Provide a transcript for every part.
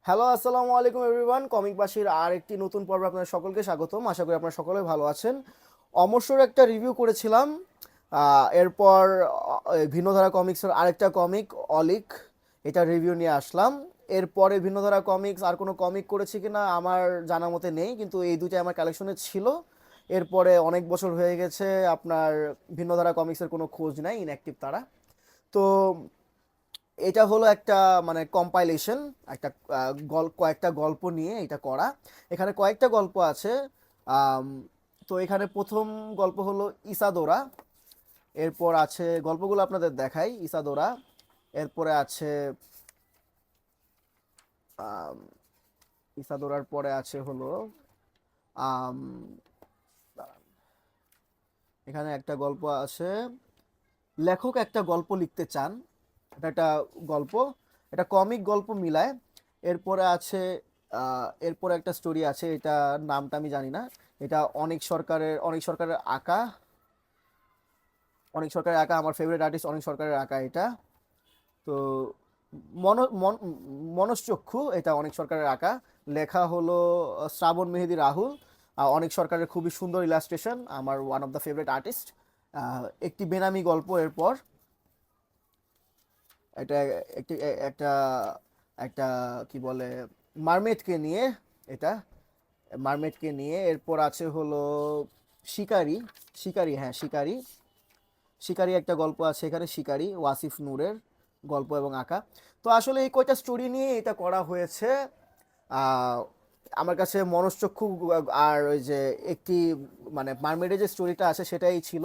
Hello, আসসালামু আলাইকুম everyone. Comic বাসীর আর একটি নতুন পর্বে আপনাদের সকলকে স্বাগতম। আশা করি আপনারা সকলে ভালো আছেন। অমরশোর একটা রিভিউ করেছিলাম। এরপর ভিন্নধারা কমিক্সের আরেকটা কমিক অলিক, এটা রিভিউ নিয়ে আসলাম। এরপরে ভিন্নধারা কমিক্স আর কোনো কমিক করেছি কিনা আমার জানা মতে নেই, কিন্তু এই দুইটাই আমার কালেকশনে ছিল। এরপরে অনেক বছর হয়ে গেছে, আপনার ভিন্নধারা কমিক্সের কোনো খোঁজ নাই, ইনঅ্যাক্টিভ তারা। তো এটা হলো একটা মানে কম্পাইলেশন, একটা কয়েকটা গল্প নিয়ে এটা করা। এখানে কয়েকটা গল্প আছে। আম, তো এখানে প্রথম গল্প হলো ইসাদোরা। এরপর আছে, গল্পগুলো আপনাদের দেখাই। ইসাদোরা, এরপরে আছে আম, ইসাদোরার পরে আছে হলো আম, দাঁড়ান, এখানে একটা গল্প আছে, লেখক একটা গল্প লিখতে চান। এটা একটা গল্প, এটা কমিক গল্প মিলায়। এরপরে আছে এরপরে একটা স্টোরি আছে, এটা নামটা আমি জানি না। এটা অনেক সরকারের আঁকা। অনেক সরকারের আঁকা আমার ফেভারিট আর্টিস্ট, অনেক সরকারের আঁকা এটা। তো মনশ্চক্ষু, এটা অনেক সরকারের আঁকা। লেখা হলো শ্রাবণ মেহেদী রাহুল। অনেক সরকারের খুবই সুন্দর ইলাস্ট্রেশন, আমার one of the favourite artist. একটি বেনামি গল্প। এরপর এটা একটি একটা একটা কি বলে, মারমেডকে নিয়ে এটা, মারমেডকে নিয়ে। এরপর আছে হলো শিকারি। শিকারি, হ্যাঁ শিকারি। শিকারি একটা গল্প আছে এখানে, শিকারি ওয়াসিফ নূরের গল্প এবং আঁকা। তো আসলে এই কয়টা স্টোরি নিয়ে এটা করা হয়েছে। আহ, আমার কাছে মনশ্চক্ষু আর ওই যে একটি মানে মারমেডের যে স্টোরিটা আছে সেটাই ছিল।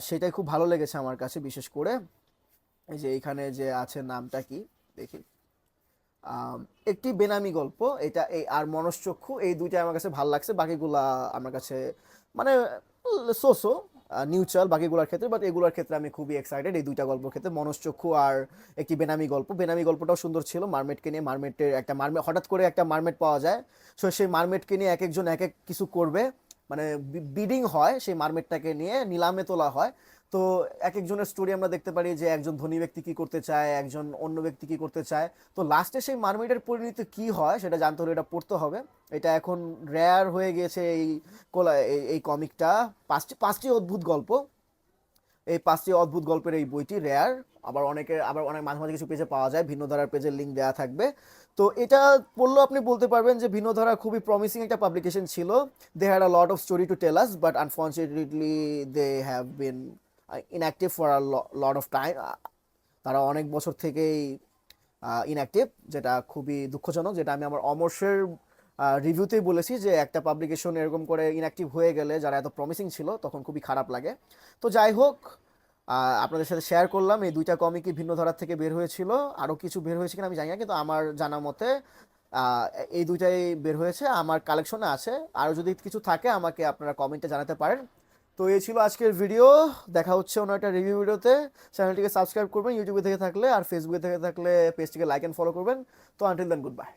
সেটাই খুব ভালো লেগেছে আমার কাছে, বিশেষ করে এই যে এখানে যে আছে, নামটা কি দেখি, আম, একটি বেনামি গল্প এটা, এই আর মনশ্চক্ষু, এই দুইটা আমার কাছে ভালো লাগছে। বাকিগুলা আমার কাছে মানে সোসো নিউট্রাল বাকিগুলোর ক্ষেত্রে, বাট এগুলোর ক্ষেত্রে আমি খুবই এক্সাইটেড এই দুইটা গল্পের ক্ষেত্রে, মনশ্চক্ষু আর একটি বেনামি গল্প। বেনামি গল্পটাও সুন্দর ছিল, মারমেডকে নিয়ে। মারমেডের একটা মারমেড, হঠাৎ করে একটা মারমেড পাওয়া যায়। সো সেই মারমেডকে নিয়ে এক একজন এক এক কিছু করবে, মানে বিডিং হয়, সেই মারমেডটাকে নিয়ে নিলামে তোলা হয়। তো এক একজনের স্টোরি আমরা দেখতে পারি, যে একজন ধনী ব্যক্তি কি করতে চায়, একজন অন্য ব্যক্তি কি করতে চায়। তো লাস্টে সেই মারমেডের পরিণতি কি হয় সেটা জানতে হলে এটা পড়তে হবে। এটা এখন রেয়ার হয়ে গেছে এই এই কমিকটা। পাঁচটি পাঁচটি অদ্ভুত গল্প, এই পাঁচটি অদ্ভুত গল্পের এই বইটি রেয়ার। আবার অনেক মাঝে মাঝে কিছু পেজে পাওয়া যায়, ভিন্ন ধারার পেজের লিঙ্ক দেওয়া থাকবে। তো এটা পড়লেও আপনি বলতে পারবেন যে ভিন্ন ধারা খুবই প্রমিসিং একটা পাবলিকেশন ছিল। They had a lot of story to tell us, but unfortunately they have been inactive for a lot of time. তারা অনেক বছর থেকেই ইনঅ্যাক্টিভ, যেটা খুবই দুঃখজনক। যেটা আমি আমার অমর্ষের রিভিউতেই বলেছি, যে একটা পাবলিকেশন এরকম করে ইনঅ্যাক্টিভ হয়ে গেলে, যারা এত প্রমিসিং ছিল, তখন খুবই খারাপ লাগে। তো যাই হোক, আপনাদের সাথে শেয়ার করলাম এই দুইটা কমিকই ভিন্ন ধারার থেকে বের হয়েছিল। আরও কিছু বের হয়েছে কিনা আমি জানি না, কিন্তু আমার জানা মতে আহ, এই দুইটাই বের হয়েছে, আমার কালেকশনে আছে। আরও যদি কিছু থাকে আমাকে আপনারা কমেন্টে জানাতে পারেন। তো এই ছিল আজকের ভিডিও। দেখা হচ্ছে অন্য একটা রিভিউ ভিডিওতে। চ্যানেলটিকে সাবস্ক্রাইব করবেন ইউটিউবে থেকে থাকলে, আর ফেসবুকে থেকে থাকলে পেজটিকে লাইক অ্যান্ড ফলো করবেন। তো আনটিল দেন, গুড বাই।